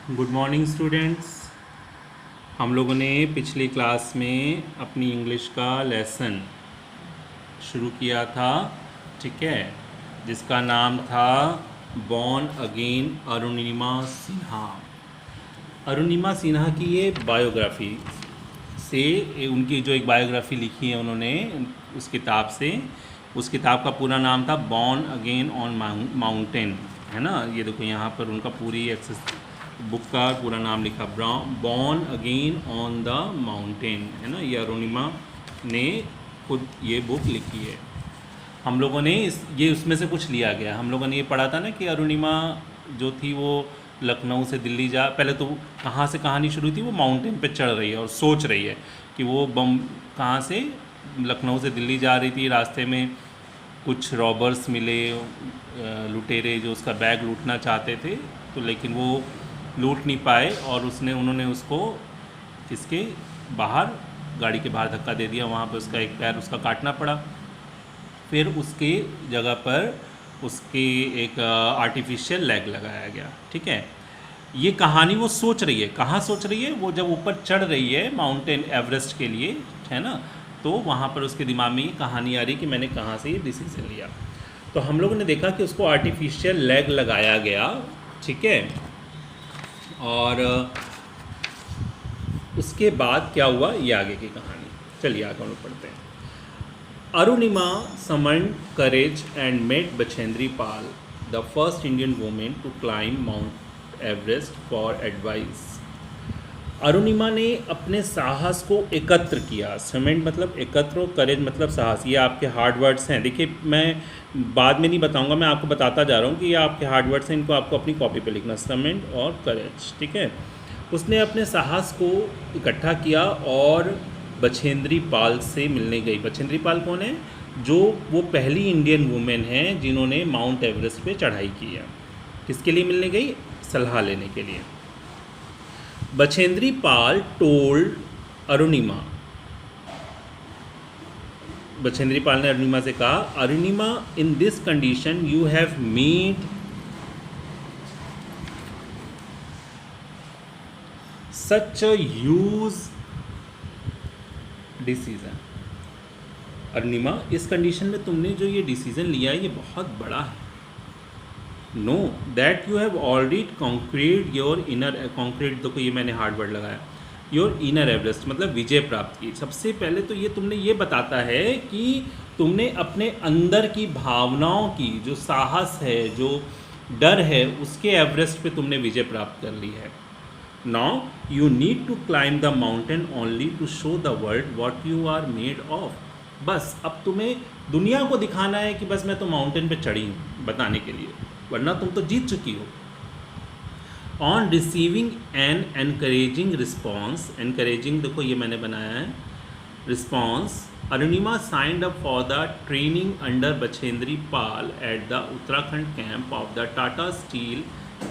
Good morning students. हम लोगों ने पिछली क्लास में अपनी इंग्लिश का लेसन शुरू किया था, ठीक है, जिसका नाम था बॉर्न अगेन अरुणिमा सिन्हा। अरुणिमा सिन्हा की ये बायोग्राफी से उनकी जो एक बायोग्राफी लिखी है उन्होंने उस किताब से, उस किताब का पूरा नाम था बॉर्न अगेन ऑन माउंटेन, है ना। ये देखो यहाँ पर उनका पूरी एक्सेस बुक का पूरा नाम लिखा, born again on the mountain, है ना। ये अरुणिमा ने खुद ये बुक लिखी है। हम लोगों ने ये उसमें से कुछ लिया गया। हम लोगों ने ये पढ़ा था ना कि अरुणिमा जो थी वो लखनऊ से दिल्ली जा, पहले तो कहाँ से कहानी शुरू थी, वो माउंटेन पे चढ़ रही है और सोच रही है कि वो बम कहाँ से लखनऊ से दिल्ली जा रही थी। रास्ते में कुछ रॉबर्स मिले, लुटेरे जो उसका बैग लूटना चाहते थे, तो लेकिन वो लूट नहीं पाए और उन्होंने उसको इसके बाहर, गाड़ी के बाहर धक्का दे दिया। वहाँ पे उसका एक पैर उसका काटना पड़ा। फिर उसके जगह पर उसके एक आर्टिफिशियल लेग लगाया गया, ठीक है। ये कहानी वो सोच रही है, कहाँ सोच रही है, वो जब ऊपर चढ़ रही है माउंटेन एवरेस्ट के लिए, है ना, तो वहाँ पर उसके दिमाग में ये कहानी आ रही कि मैंने कहाँ से ये डिसीजन लिया। तो हम लोगों ने देखा कि उसको आर्टिफिशियल लेग लगाया गया, ठीक है। और उसके बाद क्या हुआ, ये आगे की कहानी। चलिए आगे हम लोग पढ़ते हैं। Arunima summoned courage and met Bachendri Pal, the first Indian woman to climb Mount Everest for advice. Arunima ने अपने साहस को एकत्र किया। समेंट मतलब एकत्र, करेज मतलब साहस। ये आपके हार्ड वर्ड्स हैं। देखिए मैं बाद में नहीं बताऊंगा, मैं आपको बताता जा रहा हूँ कि ये आपके हार्ड वर्ड्स हैं, इनको आपको अपनी कॉपी पे लिखना, समेंट और करेज, ठीक है। उसने अपने साहस को इकट्ठा किया और बछेंद्री पाल से मिलने गई। बछेंद्री पाल कौन है? जो वो पहली इंडियन वुमेन हैं जिन्होंने माउंट एवरेस्ट पे चढ़ाई की है। किसके लिए मिलने गई? सलाह लेने के लिए। बछेंद्री पाल टोल्ड अरुणिमा, बछेंद्री पाल ने अरुणिमा से कहा, Arunima in this condition you have made such a huge decision. Arunima इस कंडीशन में तुमने जो ये डिसीजन लिया है ये बहुत बड़ा है। Know that you have already concrete your inner, concrete देखो ये मैंने हार्ड वर्ड लगाया, योर इनर एवरेस्ट मतलब विजय प्राप्त की। सबसे पहले तो ये तुमने ये बताता है कि तुमने अपने अंदर की भावनाओं की, जो साहस है, जो डर है, उसके एवरेस्ट पे तुमने विजय प्राप्त कर ली है। Now you need to climb the mountain only to show the world what you are made of. बस अब तुम्हें दुनिया को दिखाना है कि बस मैं तो माउंटेन पे चढ़ी हूँ, बताने के लिए, वरना तुम तो जीत चुकी हो। On receiving N encouraging response, encouraging देखो ये मैंने बनाया है, response, Arunima signed up for the training under Bachendri Pal at the Uttarakhand camp of the Tata steel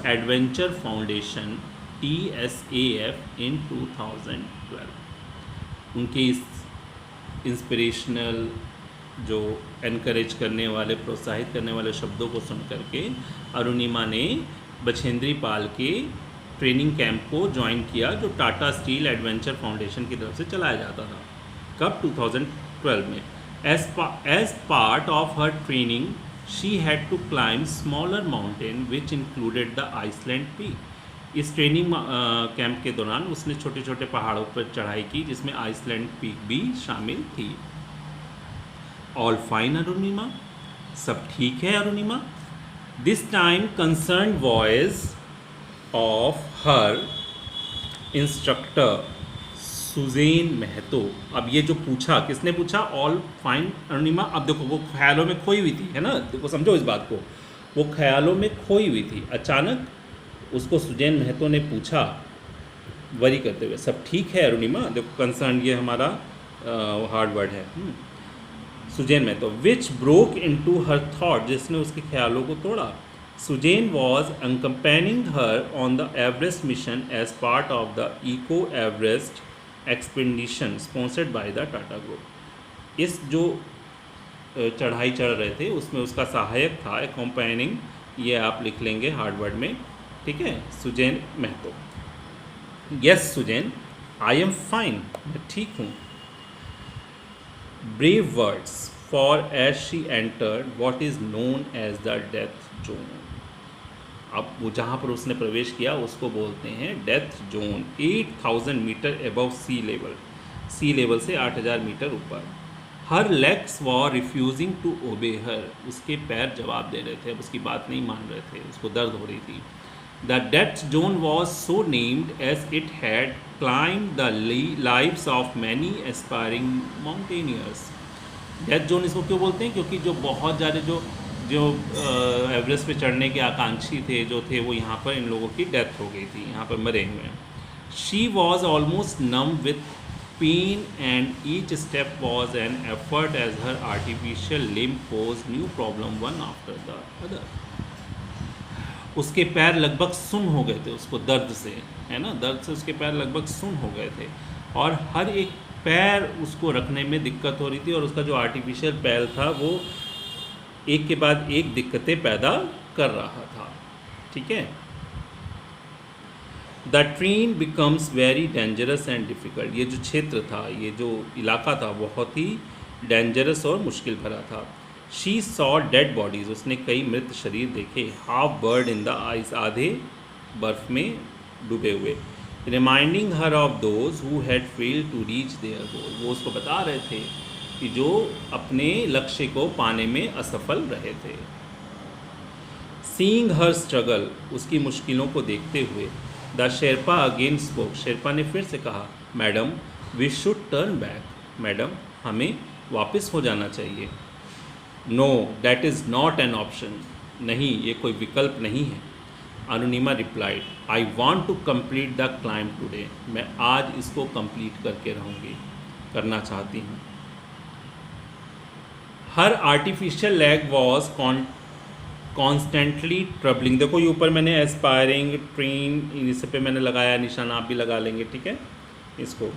adventure foundation TSAF इन 2012। उनके इस इंस्पिरेशनल, जो एनकरेज करने वाले, प्रोत्साहित करने वाले शब्दों को सुन करके अरुणिमा ने बछेंद्री पाल के ट्रेनिंग कैंप को ज्वाइन किया, जो टाटा स्टील एडवेंचर फाउंडेशन की तरफ से चलाया जाता था। कब? 2012 में। As part of her training she had to climb smaller mountain which included the Iceland peak. इस ट्रेनिंग कैंप के दौरान उसने छोटे छोटे पहाड़ों पर चढ़ाई की, जिसमें आइसलैंड पीक भी शामिल थी। ऑल फाइन अरुणिमा, सब ठीक है Arunima. This time concern voice of her instructor Susan Mahato. अब ये जो पूछा, किसने पूछा? All fine Arunima. अब देखो वो ख्यालों में खोई हुई थी, है ना, देखो समझो इस बात को, वो ख्यालों में खोई हुई थी। अचानक उसको सुजैन महतो ने पूछा, वरी करते हुए, सब ठीक है अरुणिमा। देखो कंसर्न ये हमारा हार्ड वर्ड है, Suzanne Mahato. Which broke in to her thought, जिसने उसके ख्यालों को तोड़ा। Susen was accompanying her on the Everest mission as part of the eco Everest expedition sponsored by the Tata group. इस जो चढ़ाई चढ़ रहे थे उसमें उसका सहायक था, अकम्पेनिंग, ये आप लिख लेंगे हार्ड वर्ड में, ठीक है, Suzanne Mahato. Yes Susan, I am fine, मैं ठीक हूँ। Brave words for as she entered what is known as the death zone. अब वो जहाँ पर उसने प्रवेश किया उसको बोलते हैं death zone. 8000 metre above sea level से 8000 मीटर ऊपर। Her legs were refusing to obey her, उसके पैर जवाब दे रहे थे, अब उसकी बात नहीं मान रहे थे, उसको दर्द हो रही थी। The death zone was so named as it had climb the lives of many aspiring mountaineers. Death zone इसको क्यों बोलते हैं? क्योंकि जो बहुत ज़्यादा जो एवरेस्ट पे चढ़ने के आकांक्षी थे जो थे वो यहाँ पर इन लोगों की डेथ हो गई थी, यहाँ पर मरे हुए हैं। She was almost numb with pain and each step was an effort as her artificial limb pose new problem one after the other. उसके पैर लगभग सुन्न हो गए थे उसको दर्द से, है ना, दर्द से उसके पैर लगभग सुन्न हो गए थे और हर एक पैर उसको रखने में दिक्कत हो रही थी और उसका जो आर्टिफिशियल पैर था वो एक के बाद एक दिक्कतें पैदा कर रहा था। ठीक है। The train becomes very dangerous and difficult. ये जो क्षेत्र था, ये जो इलाका था बहुत ही डेंजरस और मुश्किल भरा था। शी सॉ डेड बॉडीज़, उसने कई मृत शरीर देखे। Half buried in the ice, आधे बर्फ में डूबे हुए। Reminding her of those who had failed to reach their goal, वो उसको बता रहे थे कि जो अपने लक्ष्य को पाने में असफल रहे थे। सीइंग हर स्ट्रगल, उसकी मुश्किलों को देखते हुए। The sherpa again spoke, sherpa ने फिर से कहा, madam we should turn back, madam हमें वापस हो जाना चाहिए। No that is not an option, नहीं ये कोई विकल्प नहीं है। Arunima replied, I want to complete the climb today, मैं आज इसको कंप्लीट करके रहूँगी, करना चाहती हूँ। Her artificial leg was constantly troubling, देखो ये ऊपर मैंने एस्पायरिंग ट्रेन इस पे मैंने लगाया निशान, आप भी लगा लेंगे, ठीक है इसको।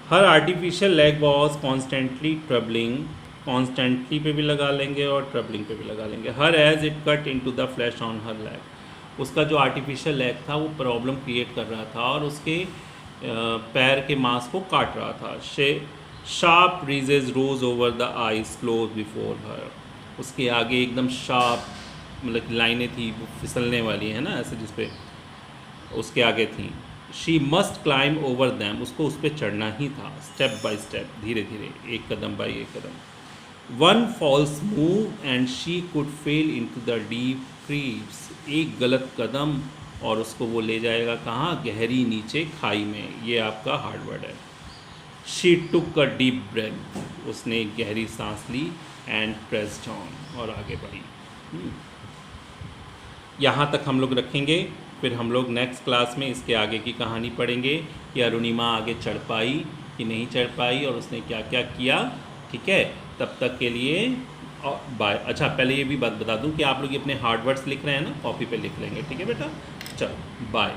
Her artificial leg was constantly troubling, constantly पे भी लगा लेंगे और ट्रबलिंग पे भी लगा लेंगे। Her edge it cut into the flesh on her leg, उसका जो आर्टिफिशियल लेग था वो प्रॉब्लम क्रिएट कर रहा था और उसके पैर के मांस को काट रहा था। Sharp ridges rose over the ice close before her, उसके आगे एकदम शार्प मतलब लाइनें थी वो फिसलने वाली है ना ऐसे, जिस पे उसके आगे थी। She must climb over them, उसको उस पर चढ़ना ही था, स्टेप बाय स्टेप, धीरे धीरे, एक कदम बाय एक कदम। One false move and she could fall into the deep crevasse, एक गलत कदम और उसको वो ले जाएगा कहाँ? गहरी नीचे खाई में। ये आपका हार्ड वर्ड है। She took a deep breath, उसने एक गहरी सांस ली एंड प्रेस्ड ऑन, और आगे बढ़ी। यहाँ तक हम लोग रखेंगे, फिर हम लोग नेक्स्ट क्लास में इसके आगे की कहानी पढ़ेंगे कि अरुणिमा आगे चढ़ पाई कि नहीं चढ़ पाई और उसने क्या क्या किया। ठीक है, तब तक के लिए बाय। अच्छा पहले ये भी बात बता दूं कि आप लोग अपने हार्ड वर्ड्स लिख रहे हैं ना, कॉपी पे लिख लेंगे, ठीक है बेटा। चलो बाय।